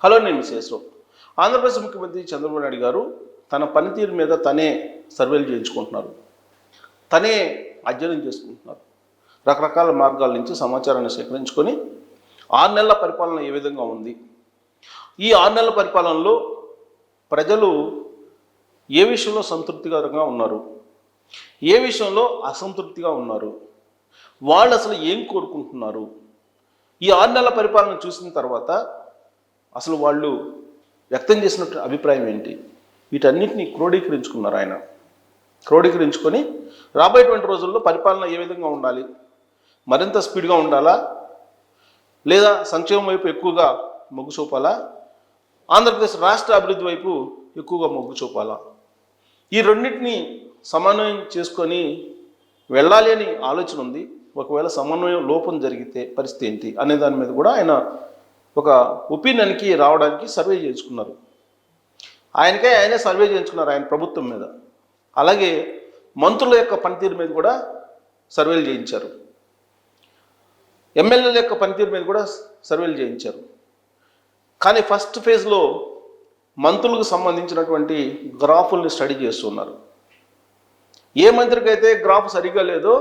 Hello, నేను శేషరావు. ఆంధ్రప్రదేశ్ ముఖ్యమంత్రి చంద్రబాబు నాయుడు గారు తన పనితీరు మీద తనే సర్వేలు చేయించుకుంటున్నారు, తనే అధ్యయనం చేసుకుంటున్నారు. రకరకాల మార్గాల నుంచి సమాచారాన్ని సేకరించుకొని 6 నెలల పరిపాలన ఏ విధంగా ఉంది, ఈ 6 నెలల పరిపాలనలో ప్రజలు ఏ విషయంలో సంతృప్తికరంగా ఉన్నారు, ఏ విషయంలో అసంతృప్తిగా ఉన్నారు, వాళ్ళు అసలు ఏం కోరుకుంటున్నారు, ఈ 6 నెలల పరిపాలన చూసిన తర్వాత అసలు వాళ్ళు వ్యక్తం చేసినట్టు అభిప్రాయం ఏంటి, వీటన్నిటిని క్రోడీకరించుకున్నారు. ఆయన క్రోడీకరించుకొని రాబోయేటువంటి రోజుల్లో పరిపాలన ఏ విధంగా ఉండాలి, మరింత స్పీడ్గా ఉండాలా లేదా సంక్షేమం వైపు ఎక్కువగా మొగ్గు చూపాలా, ఆంధ్రప్రదేశ్ రాష్ట్ర అభివృద్ధి వైపు ఎక్కువగా మొగ్గు చూపాలా, ఈ రెండింటిని సమన్వయం చేసుకొని వెళ్ళాలి అని ఆలోచన ఉంది. ఒకవేళ సమన్వయం లోపం జరిగితే పరిస్థితి ఏంటి అనే దాని మీద కూడా ఆయన ఒక ఒపీనియన్కి రావడానికి సర్వే చేయించుకున్నారు. ఆయనే సర్వే చేయించుకున్నారు ఆయన ప్రభుత్వం మీద. అలాగే మంత్రుల యొక్క పనితీరు మీద కూడా సర్వేలు చేయించారు, ఎమ్మెల్యేల యొక్క పనితీరు మీద కూడా సర్వేలు చేయించారు. కానీ ఫస్ట్ ఫేజ్లో మంత్రులకు సంబంధించినటువంటి గ్రాఫుల్ని స్టడీ చేస్తున్నారు. ఏ మంత్రికి అయితే గ్రాఫ్ సరిగ్గా లేదో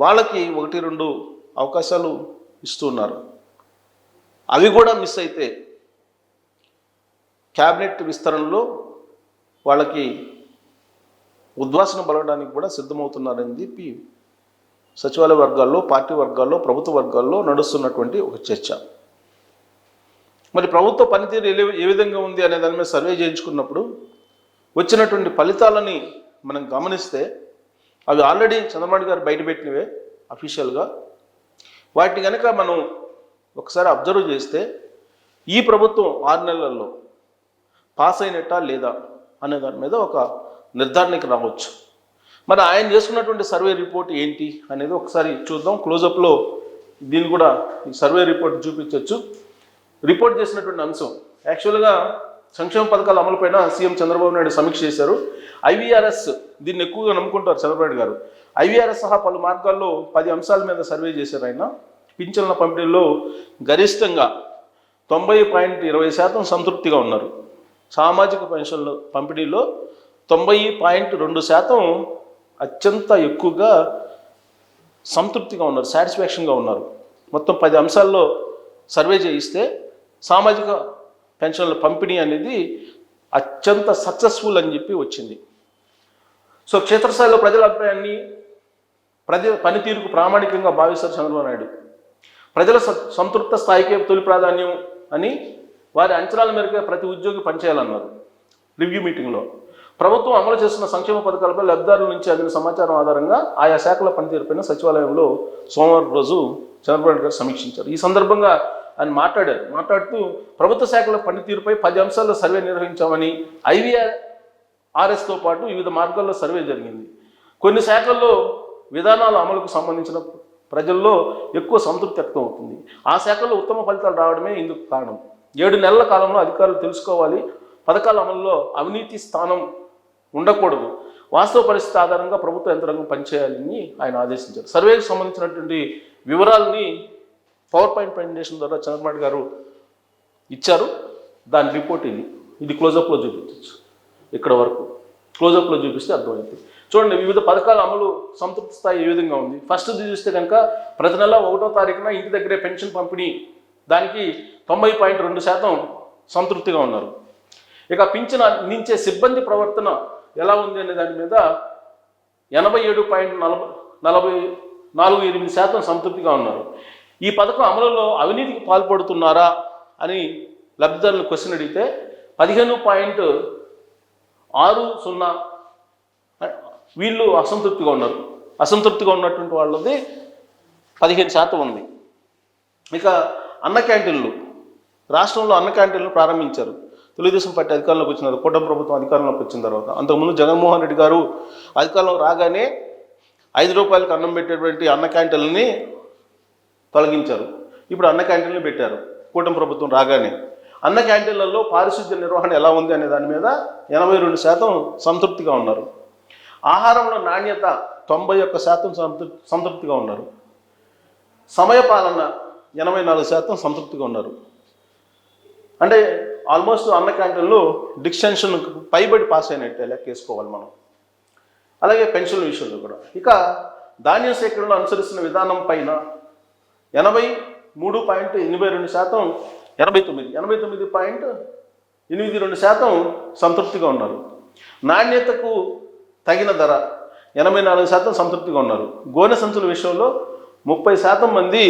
వాళ్ళకి 1-2 అవకాశాలు ఇస్తున్నారు. అవి కూడా మిస్ అయితే క్యాబినెట్ విస్తరణలో వాళ్ళకి ఉద్వాసన పలకడానికి కూడా సిద్ధమవుతున్నారని చెప్పి సచివాలయ వర్గాల్లో, పార్టీ వర్గాల్లో, ప్రభుత్వ వర్గాల్లో నడుస్తున్నటువంటి ఒక చర్చ. మరి ప్రభుత్వ పనితీరు ఏ విధంగా ఉంది అనే దాని మీద సర్వే చేయించుకున్నప్పుడు వచ్చినటువంటి ఫలితాలని మనం గమనిస్తే అవి ఆల్రెడీ చంద్రబాబు గారు బయటపెట్టినవే అఫీషియల్గా. వాటిని కనుక మనం ఒకసారి అబ్జర్వ్ చేస్తే ఈ ప్రభుత్వం 6 నెలల్లో పాస్ అయినట్టా లేదా అనే దాని మీద ఒక నిర్ధారణకి రావచ్చు. మరి ఆయన చేసుకున్నటువంటి సర్వే రిపోర్ట్ ఏంటి అనేది ఒకసారి చూద్దాం. క్లోజప్లో దీన్ని కూడా ఈ సర్వే రిపోర్ట్ చూపించవచ్చు. రిపోర్ట్ చేసినటువంటి అంశం యాక్చువల్గా సంక్షేమ పథకాల అమలుపైన సీఎం చంద్రబాబు నాయుడు సమీక్ష చేశారు. ఐవీఆర్ఎస్ దీన్ని ఎక్కువగా నమ్ముకుంటారు చంద్రబాబు నాయుడు గారు. ఐవీఆర్ఎస్ సహా పలు మార్గాల్లో 10 అంశాల మీద సర్వే చేశారు ఆయన. పింఛన్ల పంపిణీలో గరిష్టంగా 90.20% సంతృప్తిగా ఉన్నారు. సామాజిక పెన్షన్ల పంపిణీలో 90.2% అత్యంత ఎక్కువగా సంతృప్తిగా ఉన్నారు, సాటిస్ఫాక్షన్గా ఉన్నారు. మొత్తం 10 అంశాల్లో సర్వే చేయిస్తే సామాజిక పెన్షన్ల పంపిణీ అనేది అత్యంత సక్సెస్ఫుల్ అని చెప్పి వచ్చింది. సో క్షేత్రస్థాయిలో ప్రజల అభిప్రాయాన్ని, ప్రజల పనితీరుకు ప్రామాణికంగా భావిస్తారు చంద్రబాబు నాయుడు. ప్రజల సంతృప్త స్థాయికే తొలి ప్రాధాన్యం అని వారి అంచనాల మేరకు ప్రతి ఉద్యోగి పనిచేయాలన్నారు రివ్యూ మీటింగ్లో. ప్రభుత్వం అమలు చేస్తున్న సంక్షేమ పథకాలపై లబ్ధిదారుల నుంచి అందిన సమాచారం ఆధారంగా ఆయా శాఖల పనితీరుపైన సచివాలయంలో సోమవారం రోజు చంద్రబాబు గారు సమీక్షించారు. ఈ సందర్భంగా ఆయన మాట్లాడుతూ ప్రభుత్వ శాఖల పనితీరుపై 10 అంశాల్లో సర్వే నిర్వహించామని, ఐవీఆర్ఎస్తో పాటు వివిధ మార్గాల్లో సర్వే జరిగింది. కొన్ని శాఖల్లో విధానాల అమలుకు సంబంధించిన ప్రజల్లో ఎక్కువ సంతృప్తి వ్యక్తం అవుతుంది. ఆ శాఖల్లో ఉత్తమ ఫలితాలు రావడమే ఇందుకు కారణం. 7 నెలల కాలంలో అధికారులు తెలుసుకోవాలి, పథకాల అమలులో అవినీతి స్థానం ఉండకూడదు, వాస్తవ పరిస్థితి ఆధారంగా ప్రభుత్వ యంత్రాంగం పనిచేయాలని ఆయన ఆదేశించారు. సర్వేకి సంబంధించినటువంటి వివరాలని పవర్ పాయింట్ ప్రజెంటేషన్ ద్వారా చంద్రబాబు గారు ఇచ్చారు. దాని రిపోర్ట్ ఇది క్లోజప్లో చూపించవచ్చు. ఇక్కడ వరకు క్లోజప్లో చూపిస్తే అర్థమైంది. చూడండి, వివిధ పథకాల అమలు సంతృప్తి స్థాయి ఏ విధంగా ఉంది. ఫస్ట్ చూస్తే కనుక ప్రతి నెల 1వ తారీఖున ఇంటి దగ్గరే పెన్షన్ పంపిణీ, దానికి 90.2% సంతృప్తిగా ఉన్నారు. ఇక పింఛన్ అందించే సిబ్బంది ప్రవర్తన ఎలా ఉంది అనే దాని మీద 87.48% సంతృప్తిగా ఉన్నారు. ఈ పథకం అమలులో అవినీతికి పాల్పడుతున్నారా అని లబ్ధిదారులు క్వశ్చన్ అడిగితే 15.60 వీళ్ళు అసంతృప్తిగా ఉన్నారు. అసంతృప్తిగా ఉన్నటువంటి వాళ్ళది 15% ఉంది. ఇక అన్న క్యాంటీన్లు, రాష్ట్రంలో అన్న క్యాంటీన్లు ప్రారంభించారు. తెలుగుదేశం పార్టీ అధికారంలోకి వచ్చిన కూటమి ప్రభుత్వం అధికారంలోకి వచ్చిన తర్వాత. అంతకుముందు జగన్మోహన్ రెడ్డి గారు అధికారంలో రాగానే 5 రూపాయలకు అన్నం పెట్టేటువంటి అన్న క్యాంటీన్లని తొలగించారు. ఇప్పుడు అన్న క్యాంటీన్లు పెట్టారు కూటమి ప్రభుత్వం రాగానే. అన్న క్యాంటీన్లలో పారిశుద్ధ్య నిర్వహణ ఎలా ఉంది అనే దాని మీద 82% సంతృప్తిగా ఉన్నారు. ఆహారంలో నాణ్యత 91% సంతృప్తిగా ఉన్నారు. సమయపాలన 84% సంతృప్తిగా ఉన్నారు. అంటే ఆల్మోస్ట్ అన్న క్యాంటీన్లో డిస్టెన్షన్ పైబడి పాస్ అయినట్టే లెక్కేసుకోవాలి మనం. అలాగే పెన్షన్ల విషయంలో కూడా ఇక ధాన్యం సేకరణలో అనుసరిస్తున్న విధానం పైన 83.82%, 89.82% సంతృప్తిగా ఉన్నారు. నాణ్యతకు తగిన ధర 84% సంతృప్తిగా ఉన్నారు. గోనె సంచుల విషయంలో 30% మంది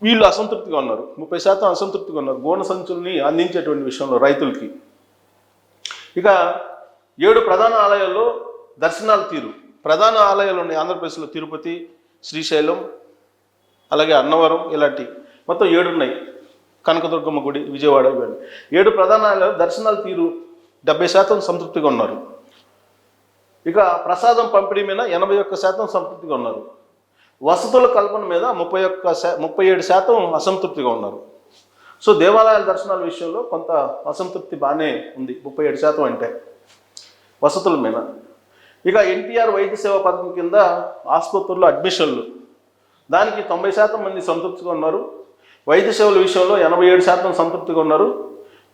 వీళ్ళు అసంతృప్తిగా ఉన్నారు. 30% అసంతృప్తిగా ఉన్నారు గోనె సంచుల్ని అందించేటువంటి విషయంలో రైతులకి. ఇక 7 ప్రధాన ఆలయాల్లో దర్శనాల తీరు. ప్రధాన ఆలయాలు ఉన్నాయి ఆంధ్రప్రదేశ్లో: తిరుపతి, శ్రీశైలం, అలాగే అన్నవరం, ఇలాంటి మొత్తం 7 ఉన్నాయి. కనకదుర్గమ్మ గుడి, విజయవాడ, ఇవన్నీ 7 ప్రధాన ఆలయాలు దర్శనాల తీరు 70% సంతృప్తిగా ఉన్నారు. ఇక ప్రసాదం పంపిణీ మీద 81% సంతృప్తిగా ఉన్నారు. వసతుల కల్పన మీద 37% అసంతృప్తిగా ఉన్నారు. సో దేవాలయాల దర్శనాల విషయంలో కొంత అసంతృప్తి బాగానే ఉంది, 37% అంటే వసతుల మీద. ఇక ఎన్టీఆర్ వైద్య సేవా పథకం కింద ఆసుపత్రుల్లో అడ్మిషన్లు, దానికి 90% మంది సంతృప్తిగా ఉన్నారు. వైద్య సేవల విషయంలో 87% సంతృప్తిగా ఉన్నారు.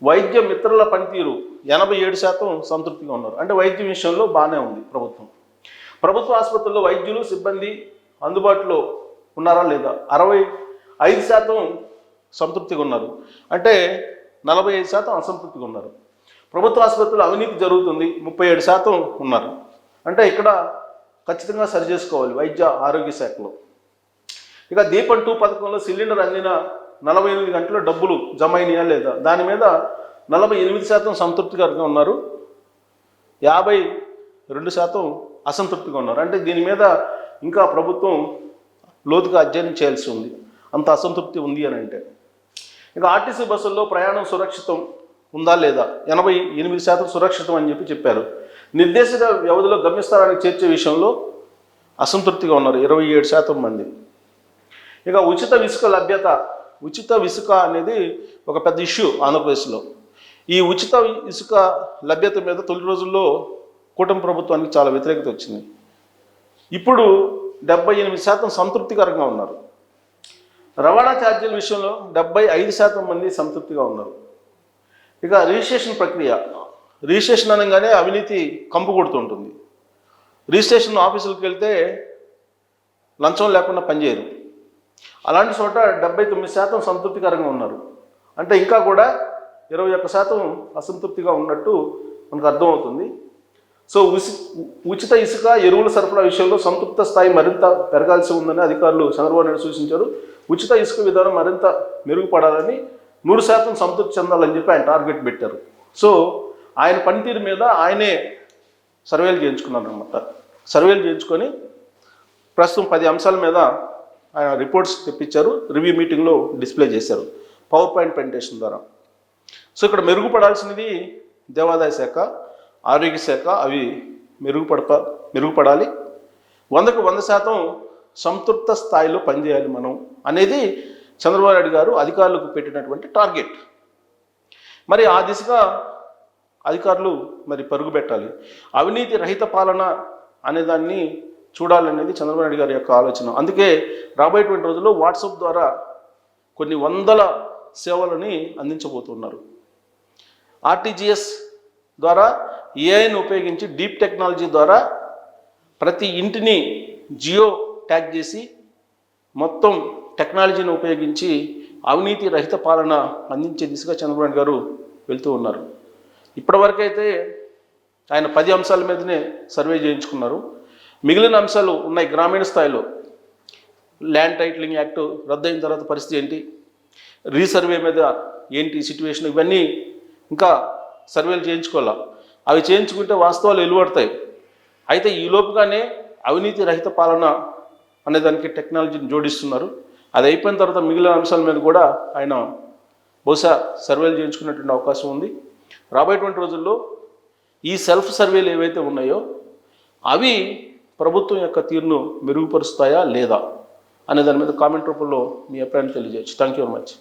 వైద్య మిత్రుల పనితీరు 87% సంతృప్తిగా ఉన్నారు. అంటే వైద్యం విషయంలో బాగానే ఉంది ప్రభుత్వం. ప్రభుత్వ ఆసుపత్రుల్లో వైద్యులు, సిబ్బంది అందుబాటులో ఉన్నారా లేదా 65% సంతృప్తిగా ఉన్నారు. అంటే 45% అసంతృప్తిగా ఉన్నారు. ప్రభుత్వ ఆసుపత్రుల్లో అవినీతి జరుగుతుంది, 37% ఉన్నారు. అంటే ఇక్కడ ఖచ్చితంగా సరి చేసుకోవాలి వైద్య ఆరోగ్య శాఖలో. ఇక దీపం 2 పథకంలో సిలిండర్ అందిన 48 గంటల్లో డబ్బులు జమ అయినాయా లేదా, దాని మీద 48% సంతృప్తికరంగా ఉన్నారు, 52% అసంతృప్తిగా ఉన్నారు. అంటే దీని మీద ఇంకా ప్రభుత్వం లోతుగా అధ్యయనం చేయాల్సి ఉంది, అంత అసంతృప్తి ఉంది అని అంటే. ఇక ఆర్టీసీ బస్సుల్లో ప్రయాణం సురక్షితం ఉందా లేదా, 88% సురక్షితం అని చెప్పారు. నిర్దేశిత వ్యవధిలో గమ్యస్థానానికి చేర్చే విషయంలో అసంతృప్తిగా ఉన్నారు 27% మంది. ఇక ఉచిత ఇసుక లభ్యత. ఉచిత ఇసుక అనేది ఒక పెద్ద ఇష్యూ ఆంధ్రప్రదేశ్లో. ఈ ఉచిత ఇసుక లభ్యత మీద తొలి రోజుల్లో కూటమి ప్రభుత్వానికి చాలా వ్యతిరేకత వచ్చింది. ఇప్పుడు 78% సంతృప్తికరంగా ఉన్నారు. రవాణా ఛార్జీల విషయంలో 75% మంది సంతృప్తిగా ఉన్నారు. ఇక రిజిస్ట్రేషన్ ప్రక్రియ. రిజిస్ట్రేషన్ అనగానే అవినీతి కంపు కొడుతుంటుంది. రిజిస్ట్రేషన్ ఆఫీసులకు వెళ్తే లంచం లేకుండా పనిచేయరు. అలాంటి చోట 79% సంతృప్తికరంగా ఉన్నారు. అంటే ఇంకా కూడా 21% అసంతృప్తిగా ఉన్నట్టు మనకు అర్థమవుతుంది. సో ఉచిత ఇసుక, ఎరువుల సరఫరా విషయంలో సంతృప్త స్థాయి మరింత పెరగాల్సి ఉందని అధికారులు చంద్రబాబు నాయుడు సూచించారు. ఉచిత ఇసుక విధానం మరింత మెరుగుపడాలని, 100% సంతృప్తి చెందాలని చెప్పి ఆయన టార్గెట్ పెట్టారు. సో ఆయన పనితీరు మీద ఆయనే సర్వేలు చేయించుకున్నారు అనమాట. సర్వేలు చేయించుకొని ప్రస్తుతం 10 అంశాల మీద ఆయన రిపోర్ట్స్ తెప్పించారు. రివ్యూ మీటింగ్లో డిస్ప్లే చేశారు పవర్ పాయింట్ ప్రెజెంటేషన్ ద్వారా. సో ఇక్కడ మెరుగుపడాల్సినది దేవాదాయ శాఖ, ఆరోగ్య శాఖ, అవి మెరుగుపడాలి. 100కు 100% సంతృప్త స్థాయిలో పనిచేయాలి మనం అనేది చంద్రబాబు నాయుడు గారు అధికారులకు పెట్టినటువంటి టార్గెట్. మరి ఆ దిశగా అధికారులు మరి పరుగు పెట్టాలి. అవినీతి రహిత పాలన అనేదాన్ని చూడాలనేది చంద్రబాబు నాయుడు గారి యొక్క ఆలోచన. అందుకే రాబోయేటువంటి రోజుల్లో వాట్సాప్ ద్వారా కొన్ని వందల సేవలని అందించబోతున్నారు. ఆర్టీజీఎస్ ద్వారా, ఏఐని ఉపయోగించి, డీప్ టెక్నాలజీ ద్వారా ప్రతి ఇంటిని జియో ట్యాగ్ చేసి మొత్తం టెక్నాలజీని ఉపయోగించి అవినీతి రహిత పాలన అందించే దిశగా చంద్రబాబు నాయుడు గారు వెళ్తూ ఉన్నారు. ఇప్పటివరకైతే ఆయన 10 అంశాల మీదనే సర్వే చేయించుకున్నారు. మిగిలిన అంశాలు ఉన్నాయి గ్రామీణ స్థాయిలో. ల్యాండ్ టైటిలింగ్ యాక్ట్ రద్దయిన తర్వాత పరిస్థితి ఏంటి, రీసర్వే మీద ఏంటి సిచ్యువేషన్, ఇవన్నీ ఇంకా సర్వేలు చేయించుకోవాలా. అవి చేయించుకుంటే వాస్తవాలు వెలువడతాయి. అయితే ఈ లోపుగానే అవినీతి రహిత పాలన అనేదానికి టెక్నాలజీని జోడిస్తున్నారు. అది అయిపోయిన తర్వాత మిగిలిన అంశాల మీద కూడా ఆయన బహుశా సర్వేలు చేయించుకునేటువంటి అవకాశం ఉంది. రాబోయేటువంటి రోజుల్లో ఈ సెల్ఫ్ సర్వేలు ఏవైతే ఉన్నాయో అవి ప్రభుత్వం యొక్క తీరును మెరుగుపరుస్తాయా లేదా అనే దాని మీద కామెంట్ రూపంలో మీ అభిప్రాయాన్ని తెలియజేయచ్చు. Thank you very much.